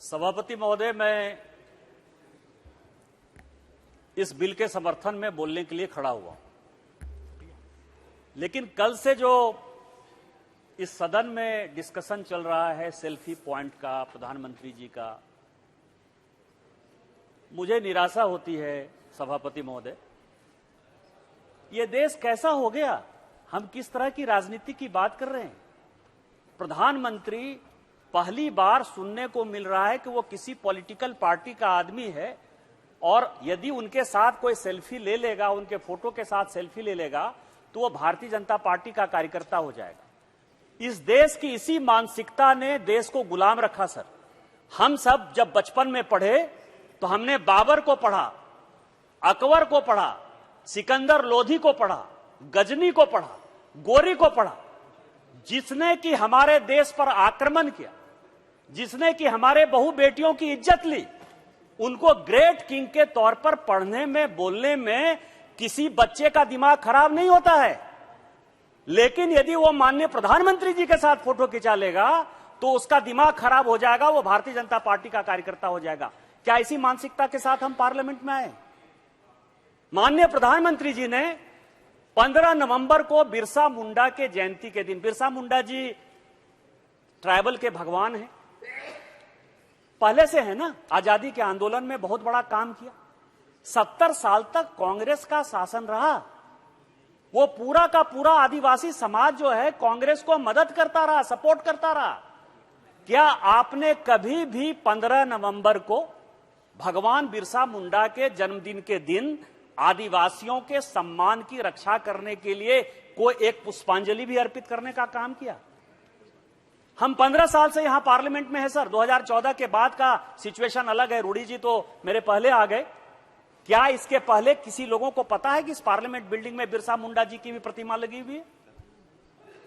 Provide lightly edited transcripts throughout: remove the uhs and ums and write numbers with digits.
सभापति महोदय, मैं इस बिल के समर्थन में बोलने के लिए खड़ा हुआ, लेकिन कल से जो इस सदन में डिस्कशन चल रहा है सेल्फी पॉइंट का, प्रधानमंत्री जी का, मुझे निराशा होती है सभापति महोदय। ये देश कैसा हो गया? हम किस तरह की राजनीति की बात कर रहे हैं? प्रधानमंत्री पहली बार सुनने को मिल रहा है कि वो किसी पॉलिटिकल पार्टी का आदमी है और यदि उनके साथ कोई सेल्फी ले लेगा, उनके फोटो के साथ सेल्फी ले लेगा, तो वो भारतीय जनता पार्टी का कार्यकर्ता हो जाएगा। इस देश की इसी मानसिकता ने देश को गुलाम रखा सर। हम सब जब बचपन में पढ़े तो हमने बाबर को पढ़ा, अकबर को पढ़ा, सिकंदर लोधी को पढ़ा, गजनी को पढ़ा, गोरी को पढ़ा, जिसने कि हमारे देश पर आक्रमण किया, जिसने कि हमारे बहु बेटियों की इज्जत ली, उनको ग्रेट किंग के तौर पर पढ़ने में, बोलने में किसी बच्चे का दिमाग खराब नहीं होता है। लेकिन यदि वो माननीय प्रधानमंत्री जी के साथ फोटो खिंचा लेगा तो उसका दिमाग खराब हो जाएगा, वो भारतीय जनता पार्टी का कार्यकर्ता हो जाएगा। क्या इसी मानसिकता के साथ हम पार्लियामेंट में आए? माननीय प्रधानमंत्री जी ने 15 नवंबर को बिरसा मुंडा के जयंती के दिन, बिरसा मुंडा जी ट्राइबल के भगवान हैं, पहले से है ना, आजादी के आंदोलन में बहुत बड़ा काम किया। 70 साल तक कांग्रेस का शासन रहा, वो पूरा का पूरा आदिवासी समाज जो है कांग्रेस को मदद करता रहा, सपोर्ट करता रहा। क्या आपने कभी भी 15 नवंबर को भगवान बिरसा मुंडा के जन्मदिन के दिन आदिवासियों के सम्मान की रक्षा करने के लिए कोई एक पुष्पांजलि भी अर्पित करने का काम किया? हम 15 साल से यहां पार्लियामेंट में है सर। 2014 के बाद का सिचुएशन अलग है। रूडी जी तो मेरे पहले आ गए। क्या इसके पहले किसी लोगों को पता है कि इस पार्लियामेंट बिल्डिंग में बिरसा मुंडा जी की भी प्रतिमा लगी हुई है?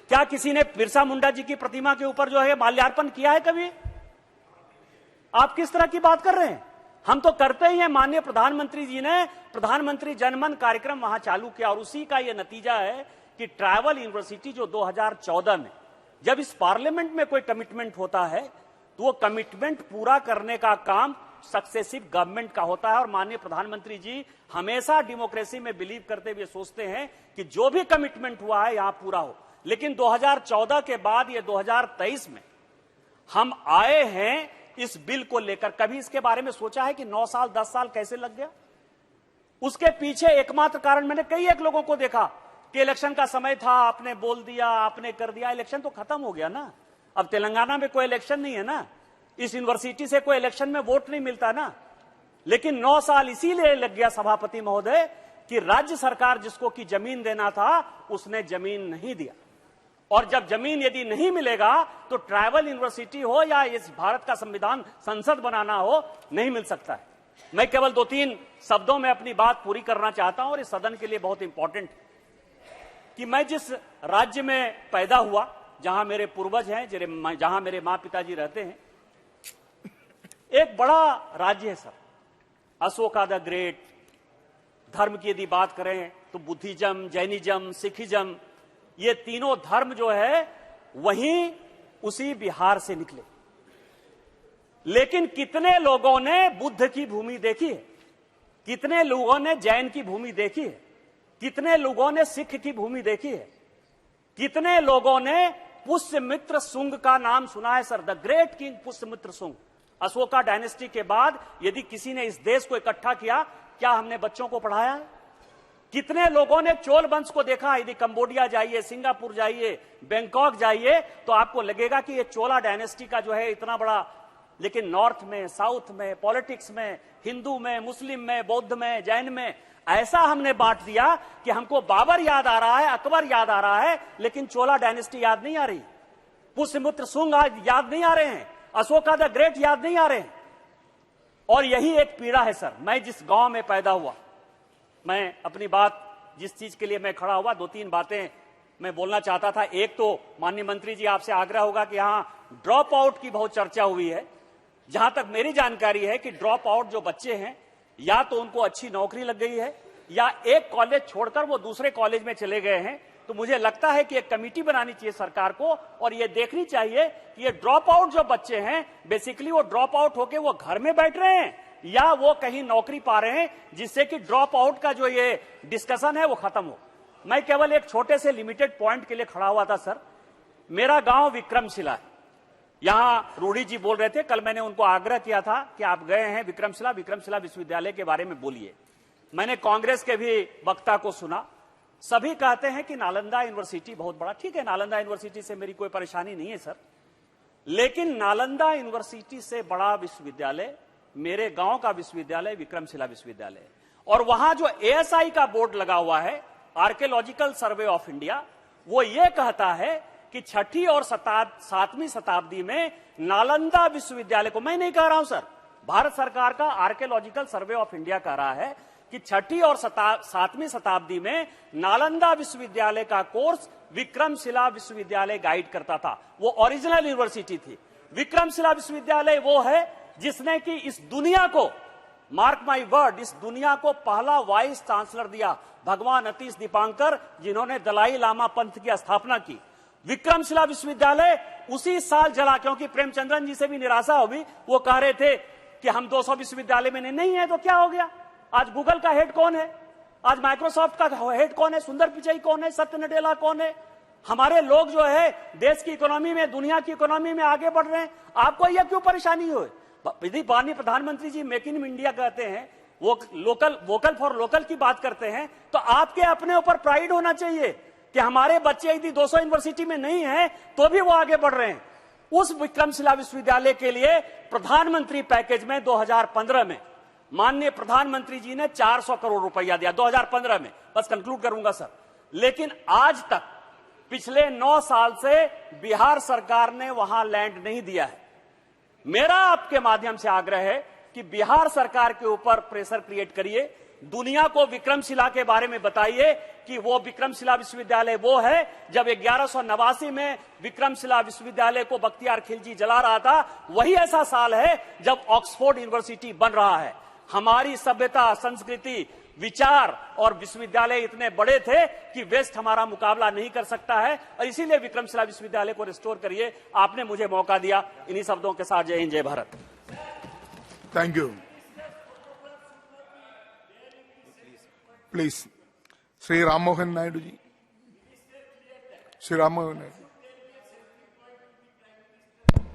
क्या किसी ने बिरसा मुंडा जी की प्रतिमा के ऊपर जो है माल्यार्पण किया है कभी? आप किस तरह की बात कर रहे हैं? हम तो करते ही हैं। माननीय प्रधानमंत्री जी ने प्रधानमंत्री जनमन कार्यक्रम वहां चालू किया और उसी का यह नतीजा है कि ट्राइबल यूनिवर्सिटी जो 2014 में जब इस पार्लियामेंट में कोई कमिटमेंट होता है तो वो कमिटमेंट पूरा करने का काम सक्सेसिव गवर्नमेंट का होता है। और माननीय प्रधानमंत्री जी हमेशा डेमोक्रेसी में बिलीव करते हुए सोचते हैं कि जो भी कमिटमेंट हुआ है यहां पूरा हो। लेकिन 2014 के बाद ये 2023 में हम आए हैं इस बिल को लेकर। कभी इसके बारे में सोचा है कि 9 साल 10 साल कैसे लग गया? उसके पीछे एकमात्र कारण मैंने कई एक लोगों को देखा कि इलेक्शन का समय था, आपने बोल दिया, आपने कर दिया। इलेक्शन तो खत्म हो गया ना। अब तेलंगाना में कोई इलेक्शन नहीं है ना, इस यूनिवर्सिटी से कोई इलेक्शन में वोट नहीं मिलता ना। लेकिन 9 साल इसीलिए लग गया सभापति महोदय कि राज्य सरकार जिसको की जमीन देना था उसने जमीन नहीं दिया। और जब जमीन यदि नहीं मिलेगा तो ट्राइबल यूनिवर्सिटी हो या इस भारत का संविधान संसद बनाना हो, नहीं मिल सकता है। मैं केवल 2-3 शब्दों में अपनी बात पूरी करना चाहता हूं और इस सदन के लिए बहुत इंपॉर्टेंट कि मैं जिस राज्य में पैदा हुआ, जहां मेरे पूर्वज हैं, जहां मेरे मां पिताजी रहते हैं, एक बड़ा राज्य है सर, अशोका द ग्रेट। धर्म की यदि बात करें तो बुद्धिज्म, जैनिज्म, सिखिज्म, ये तीनों धर्म जो है वहीं उसी बिहार से निकले। लेकिन कितने लोगों ने बुद्ध की भूमि देखी है? कितने लोगों ने जैन की भूमि देखी है? कितने लोगों ने सिख की भूमि देखी है? कितने लोगों ने पुष्यमित्र सुंग का नाम सुना है sir? The great king Pushyamitra सुंग। अशोका डायनेस्टी के बाद यदि किसी ने इस देश को इकट्ठा किया, क्या हमने बच्चों को पढ़ाया है? कितने लोगों ने चोल वंश को देखा? यदि कंबोडिया जाइए, सिंगापुर जाइए, बैंकॉक जाइए तो आपको लगेगा कि ये चोला डायनेस्टी का जो है इतना बड़ा। लेकिन नॉर्थ में, साउथ में, पॉलिटिक्स में, हिंदू में, मुस्लिम में, बौद्ध में, जैन में ऐसा हमने बांट दिया कि हमको बाबर याद आ रहा है, अकबर याद आ रहा है, लेकिन चोला डायनेस्टी याद नहीं आ रही, पुष्यमित्र सुंग याद नहीं आ रहे हैं, अशोका द ग्रेट याद नहीं आ रहे हैं। और यही एक पीड़ा है सर। मैं जिस गांव में पैदा हुआ, मैं अपनी बात, जिस चीज के लिए मैं खड़ा हुआ, 2-3 बातें मैं बोलना चाहता था। एक तो माननीय मंत्री जी, आपसे आग्रह होगा कि यहां ड्रॉप आउट की बहुत चर्चा हुई है। जहां तक मेरी जानकारी है कि ड्रॉप आउट जो बच्चे हैं, या तो उनको अच्छी नौकरी लग गई है या एक कॉलेज छोड़कर वो दूसरे कॉलेज में चले गए हैं, तो मुझे लगता है कि एक कमेटी बनानी चाहिए सरकार को और ये देखनी चाहिए कि ये ड्रॉप आउट जो बच्चे हैं बेसिकली वो ड्रॉप आउट होके वो घर में बैठ रहे हैं या वो कहीं नौकरी पा रहे हैं, जिससे कि ड्रॉप आउट का जो ये डिस्कशन है वो खत्म हो। मैं केवल एक छोटे से लिमिटेड पॉइंट के लिए खड़ा हुआ था सर। मेरा गांव विक्रमशिला है, यहां रूढ़ी जी बोल रहे थे, कल मैंने उनको आग्रह किया था कि आप गए हैं विक्रमशिला विश्वविद्यालय के बारे में बोलिए। मैंने कांग्रेस के भी वक्ता को सुना, सभी कहते हैं कि नालंदा यूनिवर्सिटी बहुत बड़ा। ठीक है, नालंदा यूनिवर्सिटी से मेरी कोई परेशानी नहीं है सर, लेकिन नालंदा यूनिवर्सिटी से बड़ा विश्वविद्यालय मेरे गांव का विश्वविद्यालय विक्रमशिला विश्वविद्यालय, और वहां जो एएसआई का बोर्ड लगा हुआ है, आर्कियोलॉजिकल सर्वे ऑफ इंडिया, वो ये कहता है कि 6वीं और 7वीं शताब्दी में नालंदा विश्वविद्यालय को, मैं नहीं कह रहा हूं सर, भारत सरकार का आर्कियोलॉजिकल सर्वे ऑफ इंडिया कह रहा है कि 6वीं और 7वीं शताब्दी में नालंदा विश्वविद्यालय का कोर्स विक्रमशिला विश्वविद्यालय गाइड करता था। वो ओरिजिनल यूनिवर्सिटी थी। विक्रमशिला विश्वविद्यालय वो है जिसने कि इस दुनिया को, मार्क माई वर्ड, इस दुनिया को पहला वाइस चांसलर दिया, भगवान अतीश दीपांकर, जिन्होंने दलाई लामा पंथ की स्थापना की। विक्रमशिला विश्वविद्यालय उसी साल जला, क्योंकि प्रेमचंद्रन जी से भी निराशा हुई। वो कह रहे थे कि हम 200 विश्वविद्यालय में नहीं है, तो क्या हो गया? आज गूगल का हेड कौन है? आज माइक्रोसॉफ्ट का हेड कौन है? सुंदर पिचाई कौन है? सत्य नडेला कौन है? हमारे लोग जो है देश की इकोनॉमी में, दुनिया की इकोनॉमी में आगे बढ़ रहे हैं। आपको यह क्यों परेशानी हो? यदि माननीय प्रधानमंत्री जी मेक इन इंडिया कहते हैं, वो वोकल फॉर लोकल की बात करते हैं, तो आपके अपने ऊपर प्राइड होना चाहिए कि हमारे बच्चे यदि 200 यूनिवर्सिटी में नहीं है तो भी वो आगे बढ़ रहे हैं। उस विक्रमशिला विश्वविद्यालय के लिए प्रधानमंत्री पैकेज में 2015 में माननीय प्रधानमंत्री जी ने 400 करोड़ रुपया दिया 2015 में। बस कंक्लूड करूंगा सर, लेकिन आज तक पिछले 9 साल से बिहार सरकार ने वहां लैंड नहीं दिया है। मेरा आपके माध्यम से आग्रह है कि बिहार सरकार के ऊपर प्रेशर क्रिएट करिए, दुनिया को विक्रमशिला के बारे में बताइए कि वो विक्रमशिला विश्वविद्यालय वो है जब 1189 में विक्रमशिला विश्वविद्यालय को बख्तियार खिलजी जला रहा था, वही ऐसा साल है जब ऑक्सफोर्ड यूनिवर्सिटी बन रहा है। हमारी सभ्यता, संस्कृति, विचार और विश्वविद्यालय इतने बड़े थे कि वेस्ट हमारा मुकाबला नहीं कर सकता है, और इसीलिए विक्रमशिला विश्वविद्यालय को रिस्टोर करिए। आपने मुझे मौका दिया। इन्हीं शब्दों के साथ जय हिंद, जय Bharat. Thank you. Please Shri Ram Mohan Naidu ji, Shri Ram Mohan Naidu.